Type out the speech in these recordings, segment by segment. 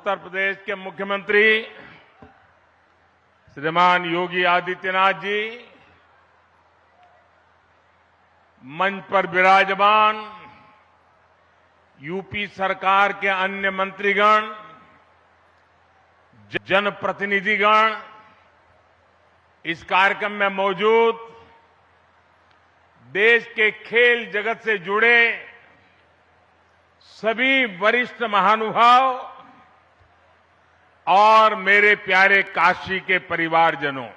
उत्तर प्रदेश के मुख्यमंत्री श्रीमान योगी आदित्यनाथ जी, मंच पर विराजमान यूपी सरकार के अन्य मंत्रीगण, जनप्रतिनिधिगण, इस कार्यक्रम में मौजूद देश के खेल जगत से जुड़े सभी वरिष्ठ महानुभाव और मेरे प्यारे काशी के परिवारजनों,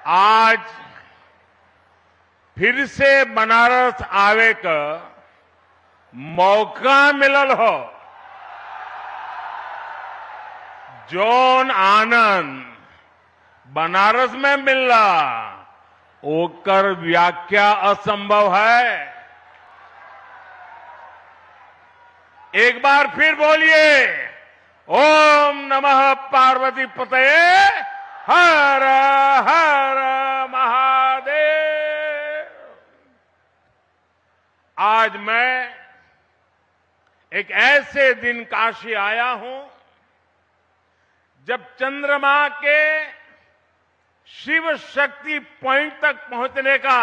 आज फिर से बनारस आवे का मौका मिलल हो। जौन आनंद बनारस में मिलला ओकर व्याख्या असंभव है। एक बार फिर बोलिए, ओम नमः पार्वती पतये हर हर महादेव। आज मैं एक ऐसे दिन काशी आया हूं जब चंद्रमा के शिव शक्ति पॉइंट तक पहुंचने का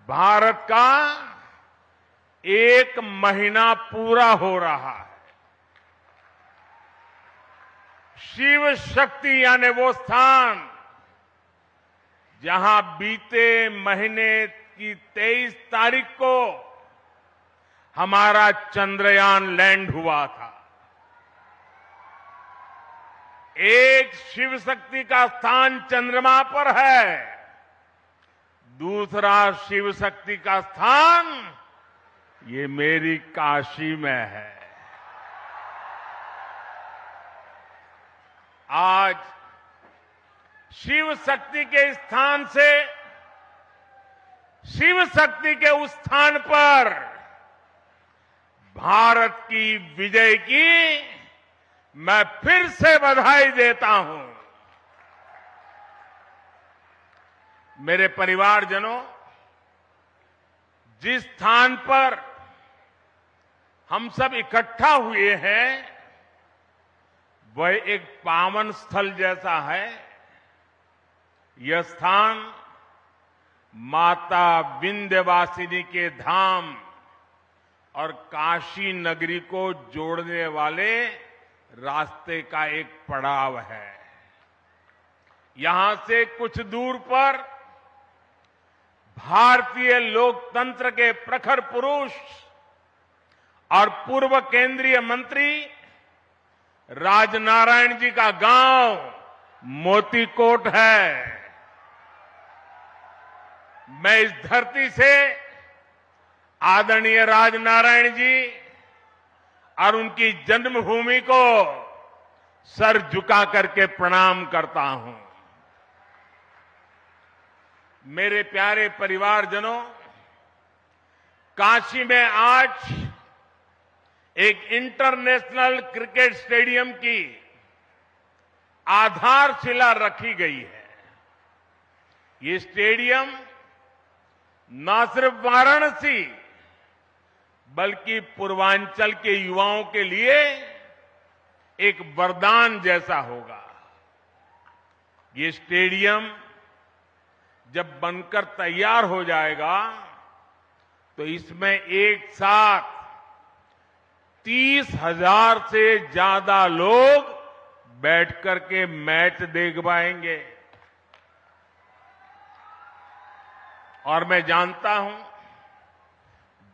भारत का 1 महीना पूरा हो रहा है। शिव शक्ति यानी वो स्थान जहां बीते महीने की 23 तारीख को हमारा चंद्रयान लैंड हुआ था। एक शिव शक्ति का स्थान चंद्रमा पर है, दूसरा शिव शक्ति का स्थान ये मेरी काशी में है। आज शिव शक्ति के स्थान से शिव शक्ति के उस स्थान पर भारत की विजय की मैं फिर से बधाई देता हूं। मेरे परिवारजनों, जिस स्थान पर हम सब इकट्ठा हुए हैं वह एक पावन स्थल जैसा है। यह स्थान माता विंध्यवासिनी के धाम और काशी नगरी को जोड़ने वाले रास्ते का एक पड़ाव है। यहां से कुछ दूर पर भारतीय लोकतंत्र के प्रखर पुरुष और पूर्व केंद्रीय मंत्री राजनारायण जी का गांव मोतीकोट है। मैं इस धरती से आदरणीय राजनारायण जी और उनकी जन्मभूमि को सर झुका करके प्रणाम करता हूं। मेरे प्यारे परिवारजनों, काशी में आज एक इंटरनेशनल क्रिकेट स्टेडियम की आधारशिला रखी गई है। ये स्टेडियम न सिर्फ वाराणसी बल्कि पूर्वांचल के युवाओं के लिए एक वरदान जैसा होगा। ये स्टेडियम जब बनकर तैयार हो जाएगा तो इसमें एक साथ 30,000 से ज्यादा लोग बैठ करके मैच देख पाएंगे। और मैं जानता हूं,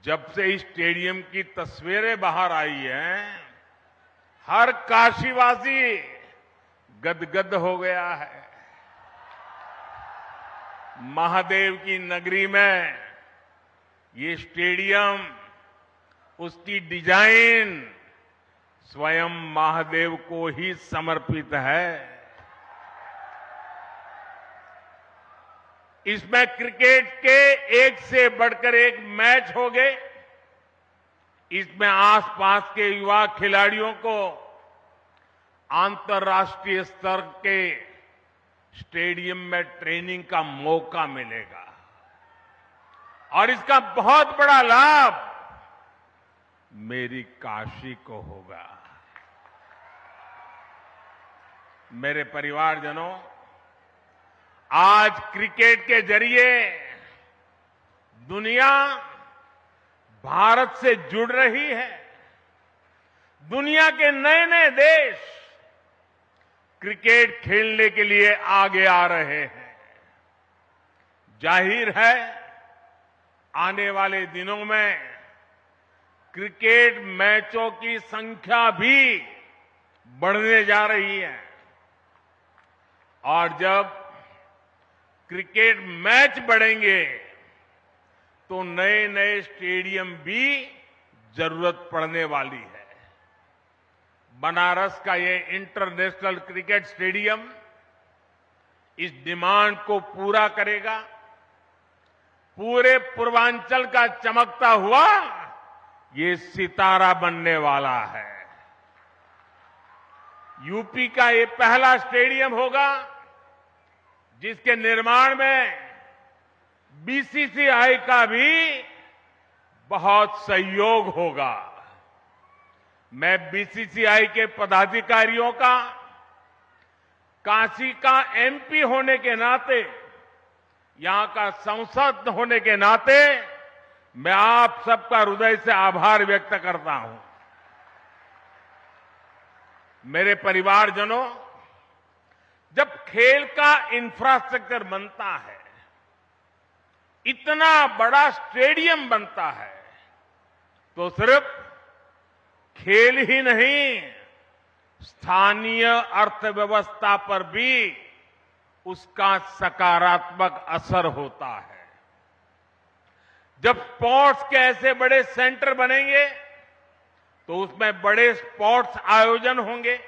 जब से इस स्टेडियम की तस्वीरें बाहर आई हैं, हर काशीवासी गदगद हो गया है। महादेव की नगरी में ये स्टेडियम, उसकी डिजाइन स्वयं महादेव को ही समर्पित है। इसमें क्रिकेट के एक से बढ़कर एक मैच हो गए। इसमें आसपास के युवा खिलाड़ियों को अंतर्राष्ट्रीय स्तर के स्टेडियम में ट्रेनिंग का मौका मिलेगा और इसका बहुत बड़ा लाभ मेरी काशी को होगा। मेरे परिवारजनों, आज क्रिकेट के जरिए दुनिया भारत से जुड़ रही है। दुनिया के नए नए देश क्रिकेट खेलने के लिए आगे आ रहे हैं। जाहिर है, आने वाले दिनों में क्रिकेट मैचों की संख्या भी बढ़ने जा रही है और जब क्रिकेट मैच बढ़ेंगे तो नए नए स्टेडियम भी जरूरत पड़ने वाली है। बनारस का ये इंटरनेशनल क्रिकेट स्टेडियम इस डिमांड को पूरा करेगा। पूरे पूर्वांचल का चमकता हुआ ये सितारा बनने वाला है। यूपी का ये पहला स्टेडियम होगा जिसके निर्माण में बीसीसीआई का भी बहुत सहयोग होगा। मैं बीसीसीआई के पदाधिकारियों का काशी का एमपी होने के नाते, यहां का सांसद होने के नाते मैं आप सबका हृदय से आभार व्यक्त करता हूं। मेरे परिवारजनों, जब खेल का इंफ्रास्ट्रक्चर बनता है, इतना बड़ा स्टेडियम बनता है, तो सिर्फ खेल ही नहीं, स्थानीय अर्थव्यवस्था पर भी उसका सकारात्मक असर होता है। जब स्पोर्ट्स के ऐसे बड़े सेंटर बनेंगे तो उसमें बड़े स्पोर्ट्स आयोजन होंगे।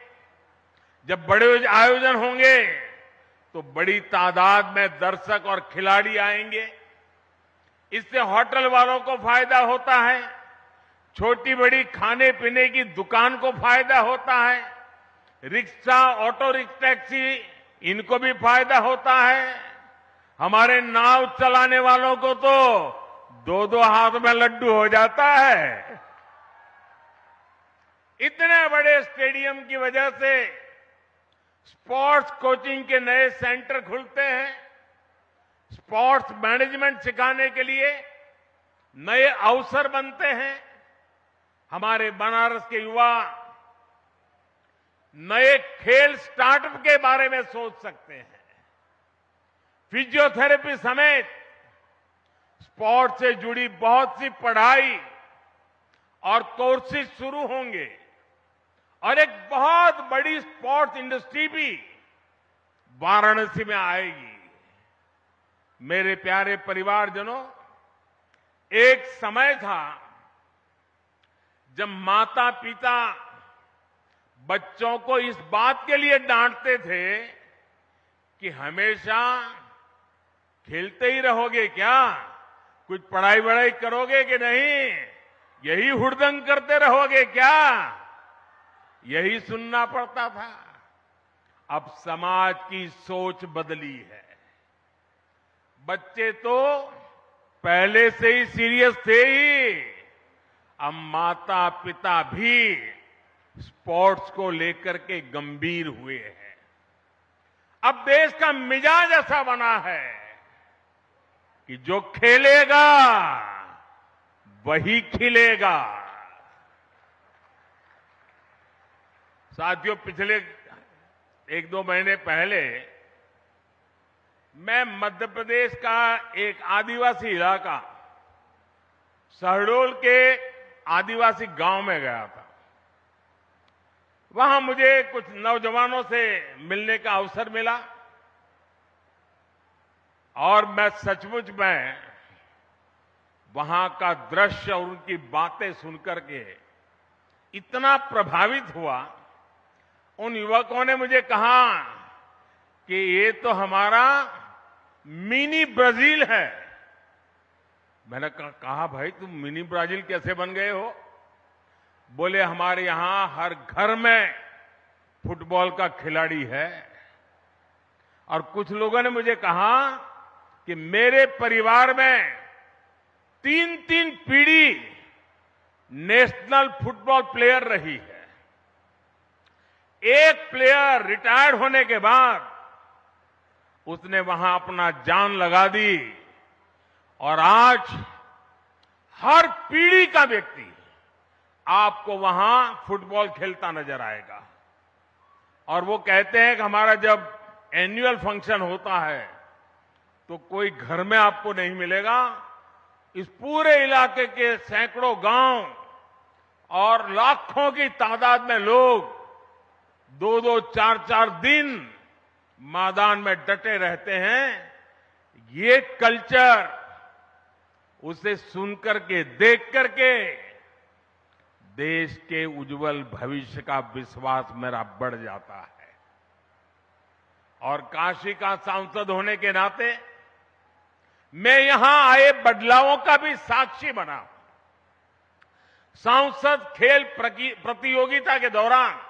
जब बड़े आयोजन होंगे तो बड़ी तादाद में दर्शक और खिलाड़ी आएंगे। इससे होटल वालों को फायदा होता है, छोटी बड़ी खाने पीने की दुकान को फायदा होता है, रिक्शा, ऑटो रिक्शा, टैक्सी, इनको भी फायदा होता है। हमारे नाव चलाने वालों को तो दो दो हाथ में लड्डू हो जाता है। इतने बड़े स्टेडियम की वजह से स्पोर्ट्स कोचिंग के नए सेंटर खुलते हैं। स्पोर्ट्स मैनेजमेंट सिखाने के लिए नए अवसर बनते हैं। हमारे बनारस के युवा नए खेल स्टार्टअप के बारे में सोच सकते हैं। फिजियोथेरेपी समेत स्पोर्ट्स से जुड़ी बहुत सी पढ़ाई और कोर्सेज शुरू होंगे और एक बहुत बड़ी स्पोर्ट्स इंडस्ट्री भी वाराणसी में आएगी। मेरे प्यारे परिवारजनों, एक समय था जब माता पिता बच्चों को इस बात के लिए डांटते थे कि हमेशा खेलते ही रहोगे क्या, कुछ पढ़ाई वढ़ाई करोगे कि नहीं, यही हुड़दंग करते रहोगे क्या, यही सुनना पड़ता था। अब समाज की सोच बदली है। बच्चे तो पहले से ही सीरियस थे ही, अब माता पिता भी स्पोर्ट्स को लेकर के गंभीर हुए हैं। अब देश का मिजाज ऐसा बना है कि जो खेलेगा वही खिलेगा। साथियों, पिछले एक दो महीने पहले मैं मध्य प्रदेश का एक आदिवासी इलाका शहडोल के आदिवासी गांव में गया था। वहां मुझे कुछ नौजवानों से मिलने का अवसर मिला और मैं सचमुच में वहां का दृश्य और उनकी बातें सुनकर के इतना प्रभावित हुआ। उन युवकों ने मुझे कहा कि ये तो हमारा मिनी ब्राजील है। मैंने कहा भाई, तुम मिनी ब्राजील कैसे बन गए हो? बोले, हमारे यहां हर घर में फुटबॉल का खिलाड़ी है। और कुछ लोगों ने मुझे कहा कि मेरे परिवार में 3-3 पीढ़ी नेशनल फुटबॉल प्लेयर रही है। एक प्लेयर रिटायर्ड होने के बाद उसने वहां अपना जान लगा दी और आज हर पीढ़ी का व्यक्ति आपको वहां फुटबॉल खेलता नजर आएगा। और वो कहते हैं कि हमारा जब एनुअल फंक्शन होता है तो कोई घर में आपको नहीं मिलेगा, इस पूरे इलाके के सैकड़ों गांव और लाखों की तादाद में लोग 2-2, 4-4 दिन मैदान में डटे रहते हैं। ये कल्चर उसे सुनकर के, देख करके देश के उज्जवल भविष्य का विश्वास मेरा बढ़ जाता है। और काशी का सांसद होने के नाते मैं यहां आए बदलावों का भी साक्षी बना हूं। सांसद खेल प्रतियोगिता के दौरान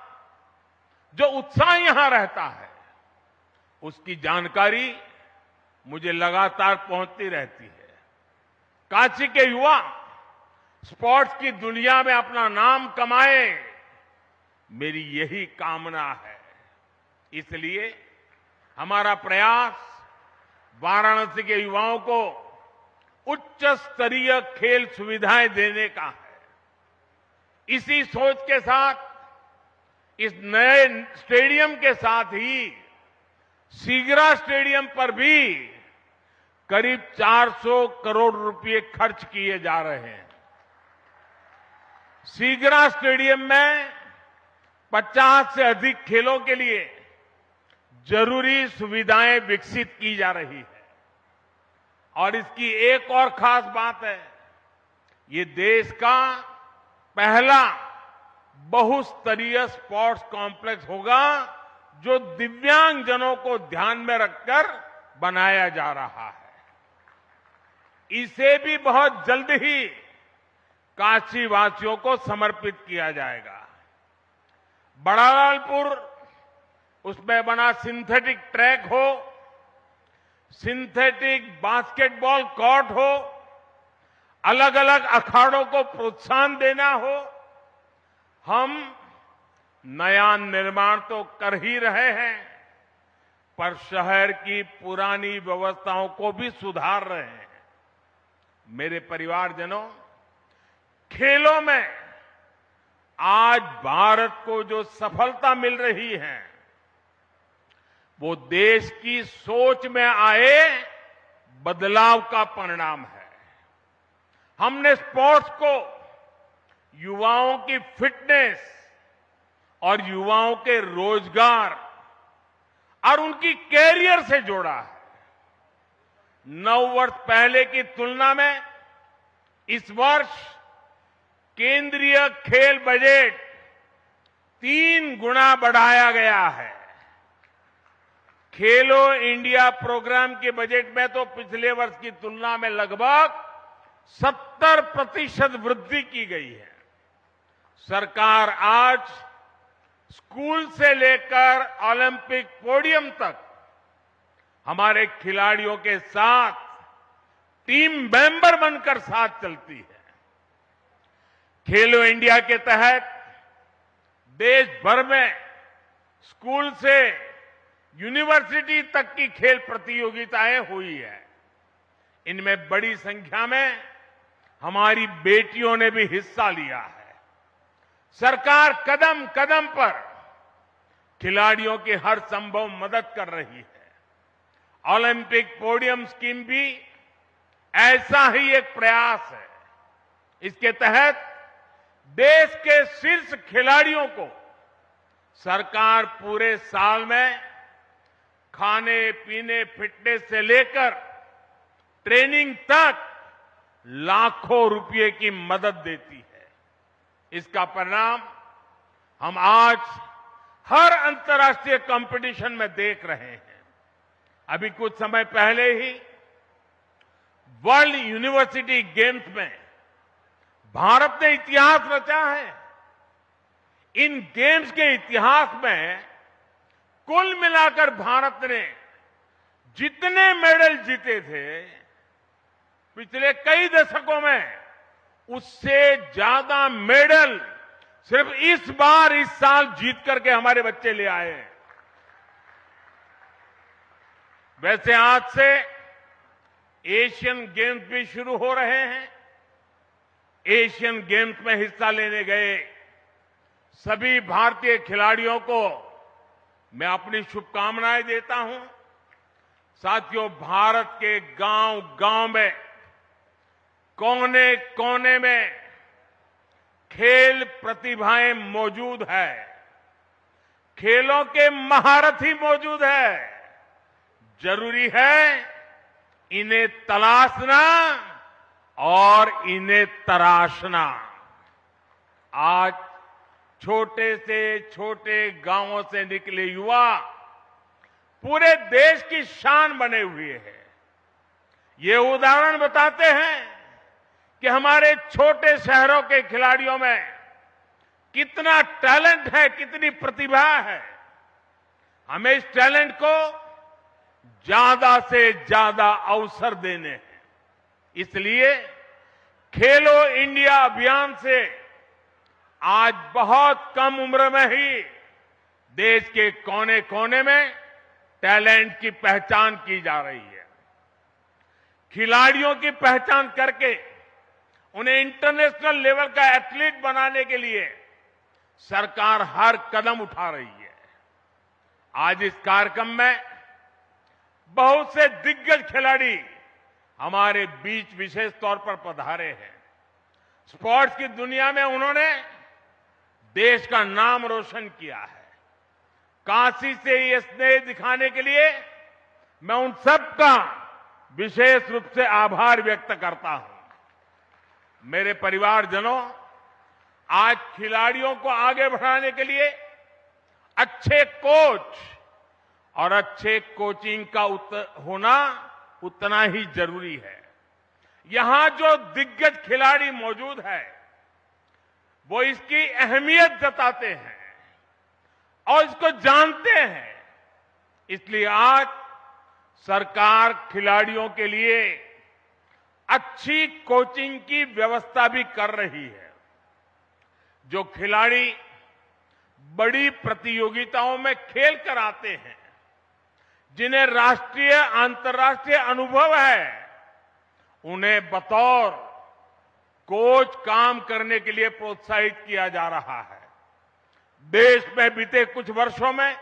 जो उत्साह यहां रहता है उसकी जानकारी मुझे लगातार पहुंचती रहती है। काशी के युवा स्पोर्ट्स की दुनिया में अपना नाम कमाए, मेरी यही कामना है। इसलिए हमारा प्रयास वाराणसी के युवाओं को उच्च स्तरीय खेल सुविधाएं देने का है। इसी सोच के साथ इस नए स्टेडियम के साथ ही सीगरा स्टेडियम पर भी करीब 400 करोड़ रुपए खर्च किए जा रहे हैं। सीगरा स्टेडियम में 50 से अधिक खेलों के लिए जरूरी सुविधाएं विकसित की जा रही है। और इसकी एक और खास बात है, ये देश का पहला बहुस्तरीय स्पोर्ट्स कॉम्प्लेक्स होगा जो दिव्यांगजनों को ध्यान में रखकर बनाया जा रहा है। इसे भी बहुत जल्द ही काशी वासियों को समर्पित किया जाएगा। बड़ालालपुर, उसमें बना सिंथेटिक ट्रैक हो, सिंथेटिक बास्केटबॉल कोर्ट हो, अलग अलग अखाड़ों को प्रोत्साहन देना हो, हम नया निर्माण तो कर ही रहे हैं पर शहर की पुरानी व्यवस्थाओं को भी सुधार रहे हैं। मेरे परिवारजनों, खेलों में आज भारत को जो सफलता मिल रही है वो देश की सोच में आए बदलाव का परिणाम है। हमने स्पोर्ट्स को युवाओं की फिटनेस और युवाओं के रोजगार और उनकी कैरियर से जोड़ा है। 9 वर्ष पहले की तुलना में इस वर्ष केंद्रीय खेल बजट 3 गुना बढ़ाया गया है। खेलो इंडिया प्रोग्राम के बजट में तो पिछले वर्ष की तुलना में लगभग 70% वृद्धि की गई है। सरकार आज स्कूल से लेकर ओलंपिक पोडियम तक हमारे खिलाड़ियों के साथ टीम मेंबर बनकर साथ चलती है। खेलो इंडिया के तहत देश भर में स्कूल से यूनिवर्सिटी तक की खेल प्रतियोगिताएं हुई है। इनमें बड़ी संख्या में हमारी बेटियों ने भी हिस्सा लिया है। सरकार कदम कदम पर खिलाड़ियों की हर संभव मदद कर रही है। ओलंपिक पोडियम स्कीम भी ऐसा ही एक प्रयास है। इसके तहत देश के शीर्ष खिलाड़ियों को सरकार पूरे साल में खाने पीने, फिटनेस से लेकर ट्रेनिंग तक लाखों रुपए की मदद देती है। इसका परिणाम हम आज हर अंतर्राष्ट्रीय कंपटीशन में देख रहे हैं। अभी कुछ समय पहले ही वर्ल्ड यूनिवर्सिटी गेम्स में भारत ने इतिहास रचा है। इन गेम्स के इतिहास में कुल मिलाकर भारत ने जितने मेडल जीते थे पिछले कई दशकों में उससे ज्यादा मेडल सिर्फ इस साल जीत करके हमारे बच्चे ले आए हैं। वैसे आज से एशियन गेम्स भी शुरू हो रहे हैं। एशियन गेम्स में हिस्सा लेने गए सभी भारतीय खिलाड़ियों को मैं अपनी शुभकामनाएं देता हूं। साथियों, भारत के गांव-गांव में, कोने-कोने में खेल प्रतिभाएं मौजूद है। खेलों के महारथी मौजूद है। जरूरी है इन्हें तलाशना और इन्हें तराशना। आज छोटे से छोटे गांवों से निकले युवा पूरे देश की शान बने हुए हैं। ये उदाहरण बताते हैं कि हमारे छोटे शहरों के खिलाड़ियों में कितना टैलेंट है, कितनी प्रतिभा है। हमें इस टैलेंट को ज्यादा से ज्यादा अवसर देने हैं। इसलिए खेलो इंडिया अभियान से आज बहुत कम उम्र में ही देश के कोने-कोने में टैलेंट की पहचान की जा रही है। खिलाड़ियों की पहचान करके उन्हें इंटरनेशनल लेवल का एथलीट बनाने के लिए सरकार हर कदम उठा रही है। आज इस कार्यक्रम में बहुत से दिग्गज खिलाड़ी हमारे बीच विशेष तौर पर पधारे हैं। स्पोर्ट्स की दुनिया में उन्होंने देश का नाम रोशन किया है। काशी से ये स्नेह दिखाने के लिए मैं उन सबका विशेष रूप से आभार व्यक्त करता हूं। मेरे परिवारजनों, आज खिलाड़ियों को आगे बढ़ाने के लिए अच्छे कोच और अच्छे कोचिंग का होना उतना ही जरूरी है। यहां जो दिग्गज खिलाड़ी मौजूद है वो इसकी अहमियत जताते हैं और इसको जानते हैं। इसलिए आज सरकार खिलाड़ियों के लिए अच्छी कोचिंग की व्यवस्था भी कर रही है। जो खिलाड़ी बड़ी प्रतियोगिताओं में खेल कर आते हैं, जिन्हें राष्ट्रीय अंतर्राष्ट्रीय अनुभव है, उन्हें बतौर कोच काम करने के लिए प्रोत्साहित किया जा रहा है। देश में बीते कुछ वर्षों में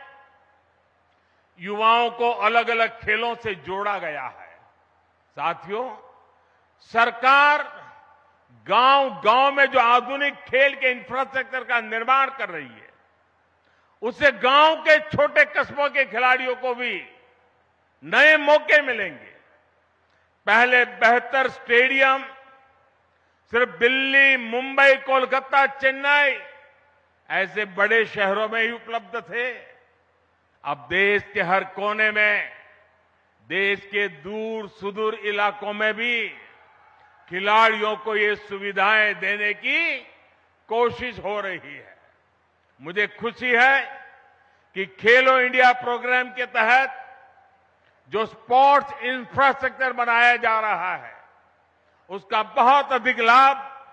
युवाओं को अलग अलग खेलों से जोड़ा गया है। साथियों, सरकार गांव-गांव में जो आधुनिक खेल के इंफ्रास्ट्रक्चर का निर्माण कर रही है, उससे गांव के छोटे कस्बों के खिलाड़ियों को भी नए मौके मिलेंगे। पहले बेहतर स्टेडियम सिर्फ दिल्ली, मुंबई, कोलकाता, चेन्नई ऐसे बड़े शहरों में ही उपलब्ध थे। अब देश के हर कोने में, देश के दूर सुदूर इलाकों में भी खिलाड़ियों को ये सुविधाएं देने की कोशिश हो रही है। मुझे खुशी है कि खेलो इंडिया प्रोग्राम के तहत जो स्पोर्ट्स इंफ्रास्ट्रक्चर बनाया जा रहा है, उसका बहुत अधिक लाभ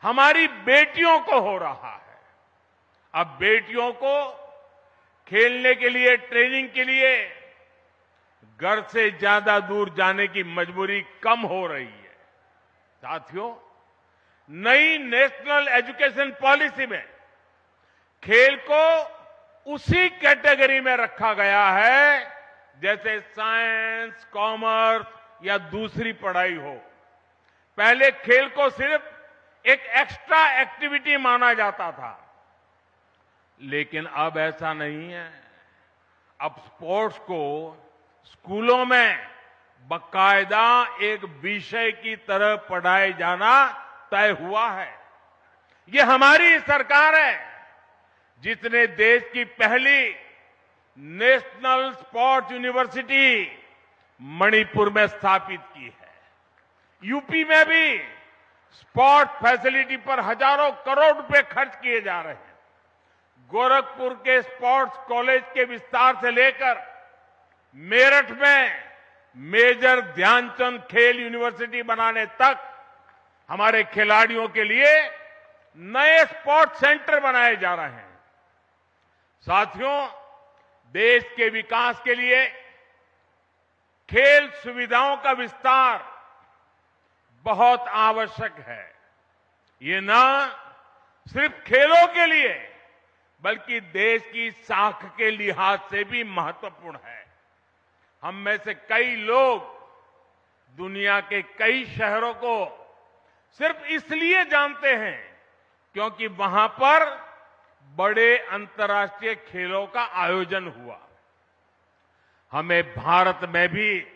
हमारी बेटियों को हो रहा है। अब बेटियों को खेलने के लिए, ट्रेनिंग के लिए घर से ज्यादा दूर जाने की मजबूरी कम हो रही है। साथियों, नई नेशनल एजुकेशन पॉलिसी में खेल को उसी कैटेगरी में रखा गया है जैसे साइंस, कॉमर्स या दूसरी पढ़ाई हो। पहले खेल को सिर्फ एक एक्स्ट्रा एक्टिविटी माना जाता था, लेकिन अब ऐसा नहीं है। अब स्पोर्ट्स को स्कूलों में बाकायदा एक विषय की तरह पढ़ाए जाना तय हुआ है। ये हमारी सरकार है जिसने देश की पहली नेशनल स्पोर्ट्स यूनिवर्सिटी मणिपुर में स्थापित की है। यूपी में भी स्पोर्ट्स फैसिलिटी पर हजारों करोड़ रुपए खर्च किए जा रहे हैं। गोरखपुर के स्पोर्ट्स कॉलेज के विस्तार से लेकर मेरठ में मेजर ध्यानचंद खेल यूनिवर्सिटी बनाने तक हमारे खिलाड़ियों के लिए नए स्पोर्ट्स सेंटर बनाए जा रहे हैं। साथियों, देश के विकास के लिए खेल सुविधाओं का विस्तार बहुत आवश्यक है। ये न सिर्फ खेलों के लिए बल्कि देश की साख के लिहाज से भी महत्वपूर्ण है। हम में से कई लोग दुनिया के कई शहरों को सिर्फ इसलिए जानते हैं क्योंकि वहां पर बड़े अंतर्राष्ट्रीय खेलों का आयोजन हुआ। हमें भारत में भी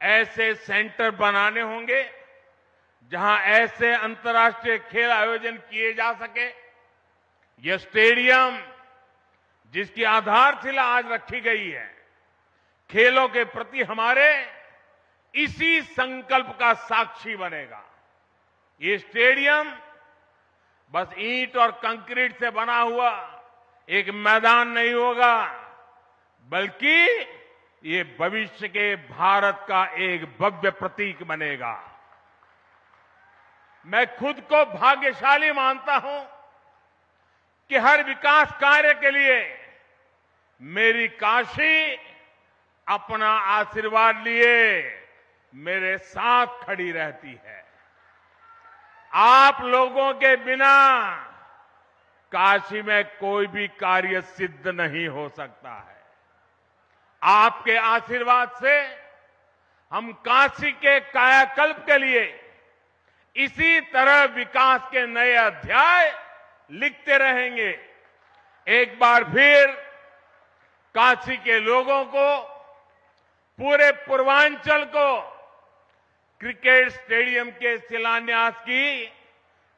ऐसे सेंटर बनाने होंगे जहां ऐसे अंतर्राष्ट्रीय खेल आयोजन किए जा सके। यह स्टेडियम जिसकी आधारशिला आज रखी गई है, खेलों के प्रति हमारे इसी संकल्प का साक्षी बनेगा। ये स्टेडियम बस ईंट और कंक्रीट से बना हुआ एक मैदान नहीं होगा, बल्कि ये भविष्य के भारत का एक भव्य प्रतीक बनेगा। मैं खुद को भाग्यशाली मानता हूं कि हर विकास कार्य के लिए मेरी काशी अपना आशीर्वाद लिए मेरे साथ खड़ी रहती है। आप लोगों के बिना काशी में कोई भी कार्य सिद्ध नहीं हो सकता है। आपके आशीर्वाद से हम काशी के कायाकल्प के लिए इसी तरह विकास के नए अध्याय लिखते रहेंगे। एक बार फिर काशी के लोगों को, पूरे पूर्वांचल को क्रिकेट स्टेडियम के शिलान्यास की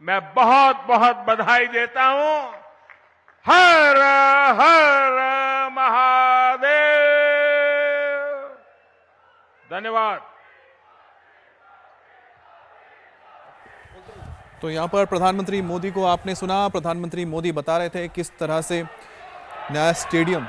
मैं बहुत बहुत बधाई देता हूं। हर हर महादेव। धन्यवाद। तो यहाँ पर प्रधानमंत्री मोदी को आपने सुना। प्रधानमंत्री मोदी बता रहे थे किस तरह से नया स्टेडियम